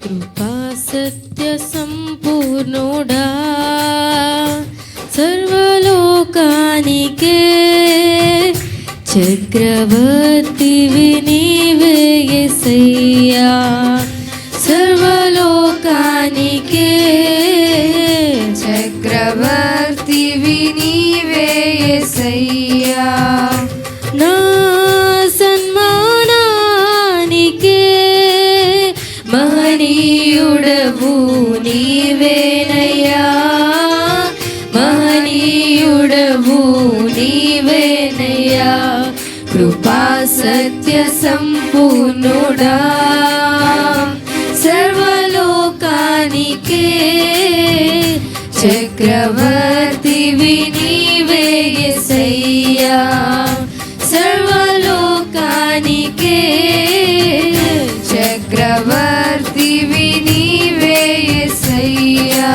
కృపా సత్య సంపూర్ణుడా సర్వలోకానికే చక్రవర్తివి నీవే యేసయ్యా సర్వలోకానికే చక్రవర్తివి నీవే యేసయ్యా నా సన్మానానికే మహనీయుడవు నీవేనయ్యా మహనీయుడవు నీవేనయ్యా కృపా సత్య సంపూర్ణుడా సర్వలోకానికే చక్రవర్తివి నీవే యేసయ్యా సర్వలోకానికే చక్రవర్తివి నీవే యేసయ్యా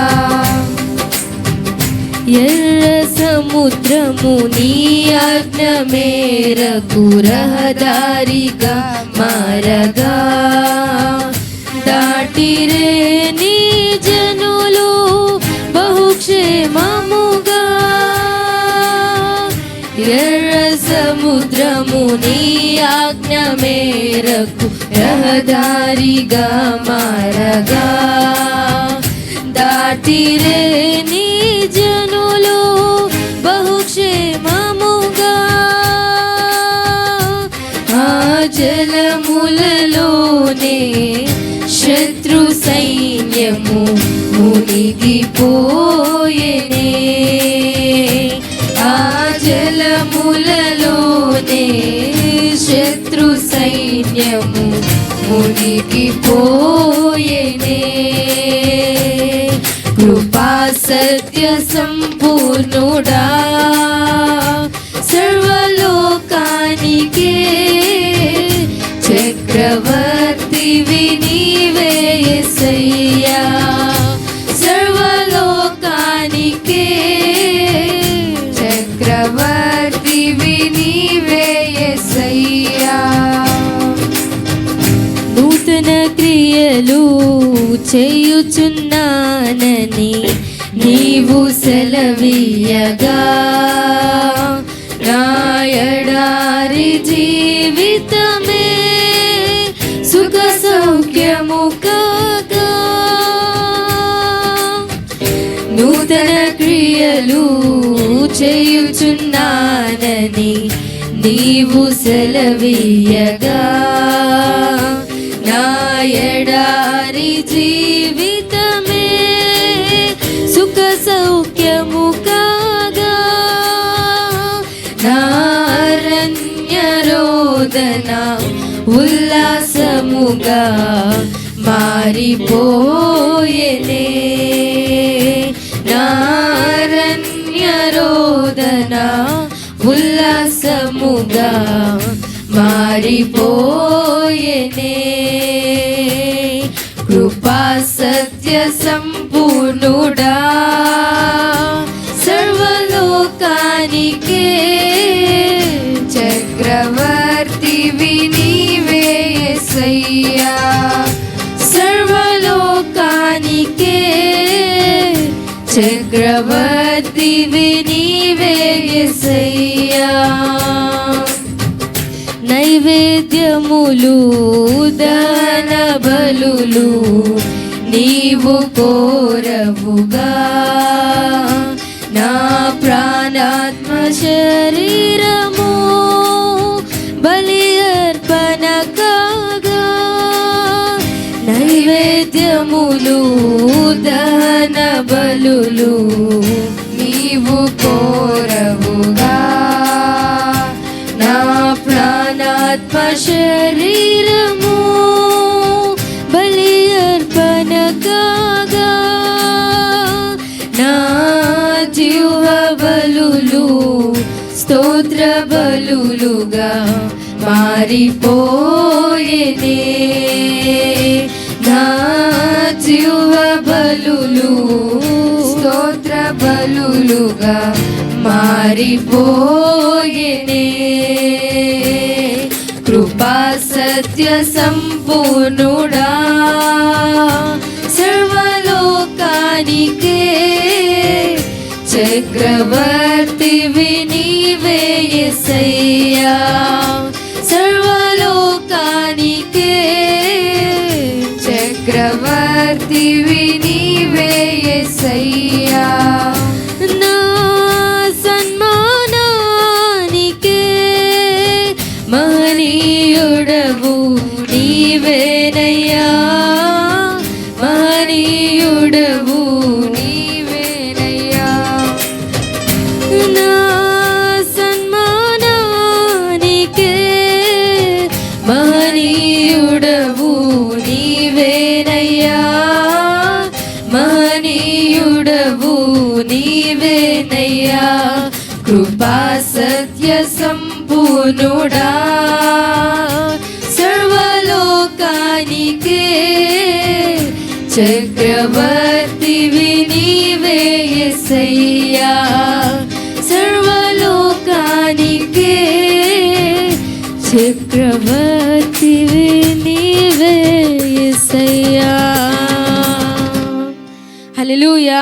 ఎర్ర సముద్రము నీ ఆజ్ఞ మేరకు రహదారిగా మారగా దాటిరే నీ జనులు బహుక్షేమముగా ఎర్ర సముద్రము నీ ఆజ్ఞ మేరకు రహదారిగా మారగా దాటిరే నీ జనులు బహుక్షేమముగా ఆ జలములలోనే శత్రు సైన్యము మునిగిపోయెనే ఆ జలములలోనే శత్రు సైన్యము మునిగిపోయెనే కృపా సత్య సంపూర్ణుడా సర్వలోకానికే చక్రవర్తివి నీవే యేసయ్యా సర్వలోకానికే చక్రవర్తివి నీవే యేసయ్యా నూతన క్రియలు చేయుచున్నానని నీవు సెలవీయగా నా ఎడారి జీవితమే సుఖ సౌఖ్యము కాగా నూతన క్రియలు చేయుచున్నానని నీవు సెలవీయగా నా ఎడారి జీవితమే సుఖ సౌఖ్యము కాగా నా అరణ్య రోదన ఉల్లాసముగా మారిపోయెనే నా అరణ్య రోదన ఉల్లాసముగా మారిపోయెనే కృపా సత్య సంపూర్ణుడా సర్వలోకానికే చక్రవర్తివి నీవే యేసయ్యా సర్వలోకానికే చక్రవర్తివి నీవే యేసయ్యా నైవేద్యములు దాన బలులు నీవు కోరవుగా నా ప్రాణాత్మ శరీరము బలి అర్పణ కాగా నైవేద్యములు దాన బలులు నీవు కోరవుగా నా ప్రాణాత్మ శరీరము బలి అర్పణ కాగా నా జీవ బలులు స్తోత్ర బలులుగా మారిపోయెనే నా జీవ బలులు స్తోత్ర బలులుగా మారిపోయెనే కృపా సత్య సంపూర్ణుడా చక్రవర్తివి నీవే యేసయ్యా. నా సన్మానానికే మహనీయుడవు నీవేనయ్యా, మహనీయుడవు నీవేనయ్యా. నా సన్మానానికే మహనీయుడవు నీవేనయ్యా, మహనీయుడవు నీవేనయ్యా. కృపా సత్య సంపూర్ణుడా సర్వలోకానికే చక్రవర్తివి నీవే యేసయ్యా, సర్వలోకానికే చక్రవర్తివి నీవే యేసయ్యా. హల్లెలూయా.